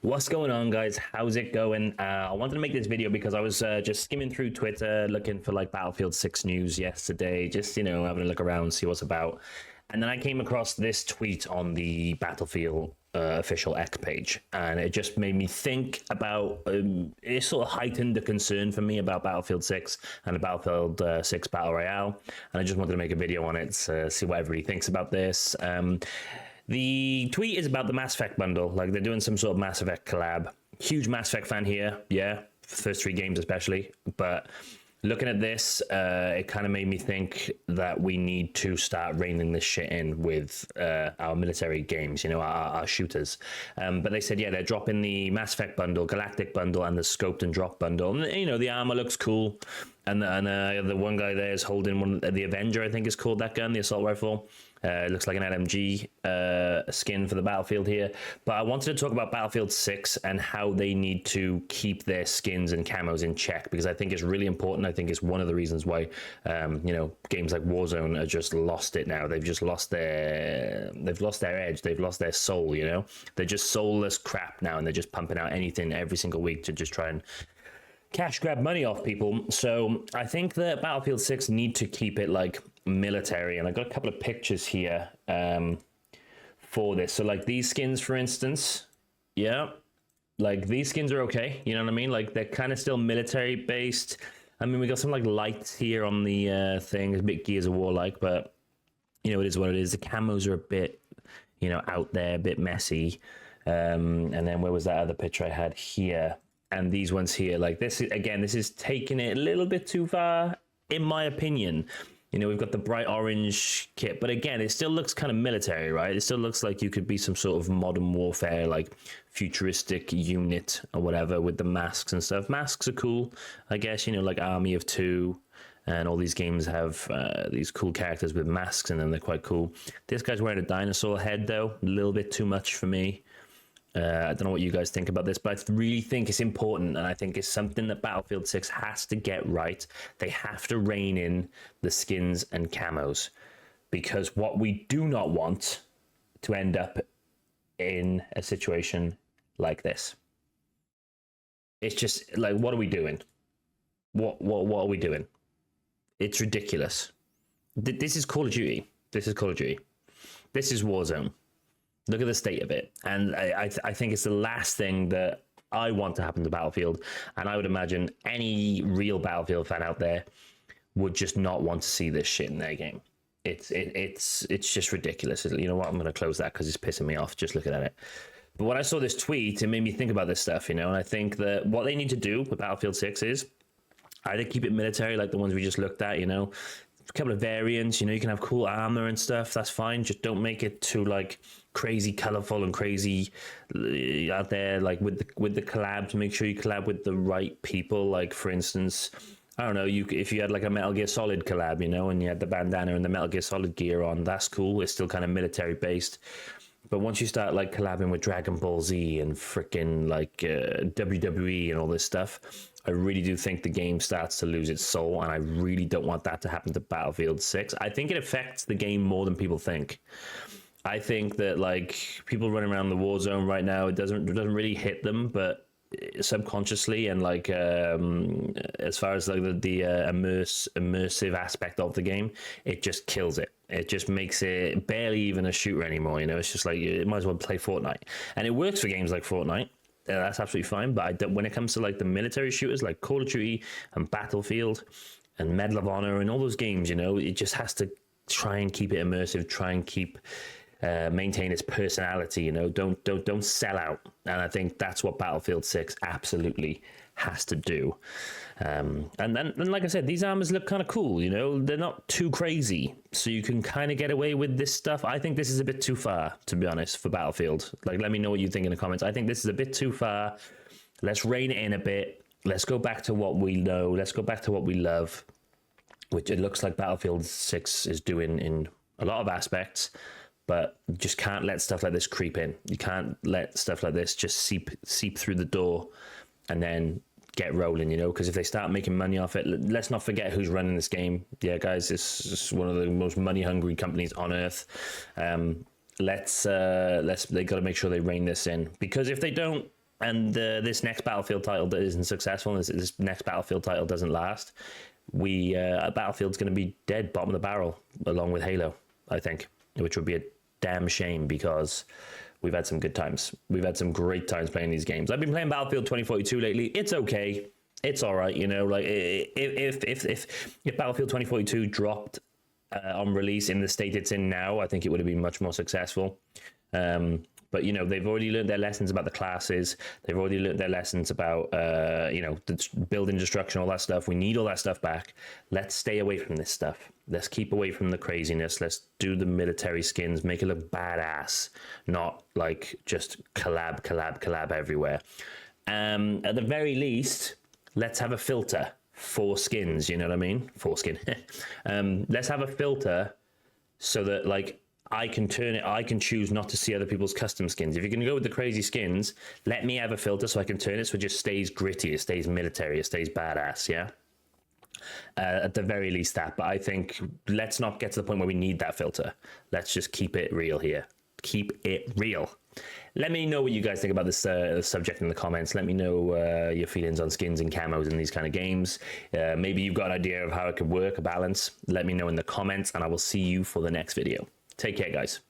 What's going on, guys? How's it going? I wanted to make this video because I was just skimming through Twitter looking for like Battlefield 6 news yesterday, just, having a look around, see what's about. And then I came across this tweet on the Battlefield official X page, and it just made me think about, it sort of heightened the concern for me about Battlefield 6 and the Battlefield 6 Battle Royale. And I just wanted to make a video on it to see what everybody thinks about this. The tweet is about the Mass Effect bundle. Like, they're doing some sort of Mass Effect collab. Huge Mass Effect fan here, yeah, first 3 games especially. But looking at this, it kind of made me think that we need to start reining this shit in with our military games, our shooters. But they said, yeah, they're dropping the Mass Effect bundle, Galactic bundle, and the Scoped and Drop bundle. And, the armor looks cool. And the one guy there is holding the Avenger, I think is called that gun, the assault rifle. It looks like an LMG skin for the Battlefield here. But I wanted to talk about Battlefield 6 and how they need to keep their skins and camos in check, because I think it's really important. I think it's one of the reasons why, games like Warzone have just lost it now. They've just lost their edge. They've lost their soul, They're just soulless crap now, and they're just pumping out anything every single week to just try and cash grab money off people. So I think that Battlefield 6 need to keep it like military, and I got a couple of pictures here for this. So like these skins, for instance, yeah, like these skins are okay, you know what I mean? Like they're kind of still military based. I mean, we got some like lights here on the thing, a bit Gears of War like, but it is what it is. The camos are a bit out there, a bit messy. And then where was that other picture I had here? And these ones here, like this is taking it a little bit too far, in my opinion. We've got the bright orange kit, but again, it still looks kind of military, right? It still looks like you could be some sort of modern warfare, like futuristic unit or whatever with the masks and stuff. Masks are cool, I guess, like Army of Two, and all these games have these cool characters with masks in them. They're quite cool. This guy's wearing a dinosaur head, though. A little bit too much for me. I don't know what you guys think about this, but I really think it's important, and I think it's something that Battlefield 6 has to get right. They have to rein in the skins and camos, because what we do not want to end up in a situation like this. It's just like, what are we doing? What are we doing? It's ridiculous. This is Call of Duty. This is Call of Duty. This is Warzone. Look at the state of it. And I think it's the last thing that I want to happen to Battlefield. And I would imagine any real Battlefield fan out there would just not want to see this shit in their game. It's just ridiculous. You know what? I'm going to close that because it's pissing me off just looking at it. But when I saw this tweet, it made me think about this stuff, and I think that what they need to do with Battlefield 6 is either keep it military like the ones we just looked at, a couple of variants, you can have cool armor and stuff, that's fine. Just don't make it too like crazy colorful and crazy out there, like with the collabs. Make sure you collab with the right people. Like, for instance, I don't know, if you had like a Metal Gear Solid collab, and you had the bandana and the Metal Gear Solid gear on, that's cool. It's still kind of military based. But once you start like collabing with Dragon Ball Z and freaking like WWE and all this stuff, I really do think the game starts to lose its soul, and I really don't want that to happen to Battlefield 6. I think it affects the game more than people think. I think that like people running around the war zone right now, it doesn't really hit them, but subconsciously, and like as far as like the immersive aspect of the game, it just kills it. It just makes it barely even a shooter anymore. It's just like you might as well play Fortnite, and it works for games like Fortnite. That's absolutely fine. But when it comes to like the military shooters like Call of Duty and Battlefield and Medal of Honor and all those games, it just has to try and keep it immersive, try and keep maintain its personality. Don't sell out. And I think that's what Battlefield 6 absolutely has to do. And then like I said, these armors look kind of cool. They're not too crazy, so you can kind of get away with this stuff. I think this is a bit too far, to be honest, for Battlefield. Like, let me know what you think in the comments. I think this is a bit too far. Let's rein it in a bit. Let's go back to what we know. Let's go back to what we love, which it looks like Battlefield 6 is doing in a lot of aspects. But you just can't let stuff like this creep in. You can't let stuff like this just seep through the door and then get rolling, because if they start making money off it, let's not forget who's running this game. Yeah, guys, it's one of the most money-hungry companies on earth. They got to make sure they rein this in, because if they don't, and this next Battlefield title that isn't successful, and this next Battlefield title doesn't last, Battlefield's going to be dead, bottom of the barrel, along with Halo, I think, which would be a damn shame because we've had some good times. We've had some great times playing these games. I've been playing Battlefield 2042 lately. It's okay. It's all right, you know. Like if Battlefield 2042 dropped on release in the state it's in now, I think it would have been much more successful. But, you know, they've already learned their lessons about the classes. They've already learned their lessons about, you know, the building destruction, all that stuff. We need all that stuff back. Let's stay away from this stuff. Let's keep away from the craziness. Let's do the military skins, make it look badass, not like just collab everywhere. At the very least, let's have a filter for skins, you know what I mean? Foreskin. Let's have a filter so that, like, I can turn it, I can choose not to see other people's custom skins. If you're going to go with the crazy skins, let me have a filter so I can turn it so it just stays gritty, it stays military, it stays badass, yeah? At the very least that, but I think let's not get to the point where we need that filter. Let's just keep it real here. Keep it real. Let me know what you guys think about this subject in the comments. Let me know your feelings on skins and camos in these kind of games. Maybe you've got an idea of how it could work, a balance. Let me know in the comments, and I will see you for the next video. Take care, guys.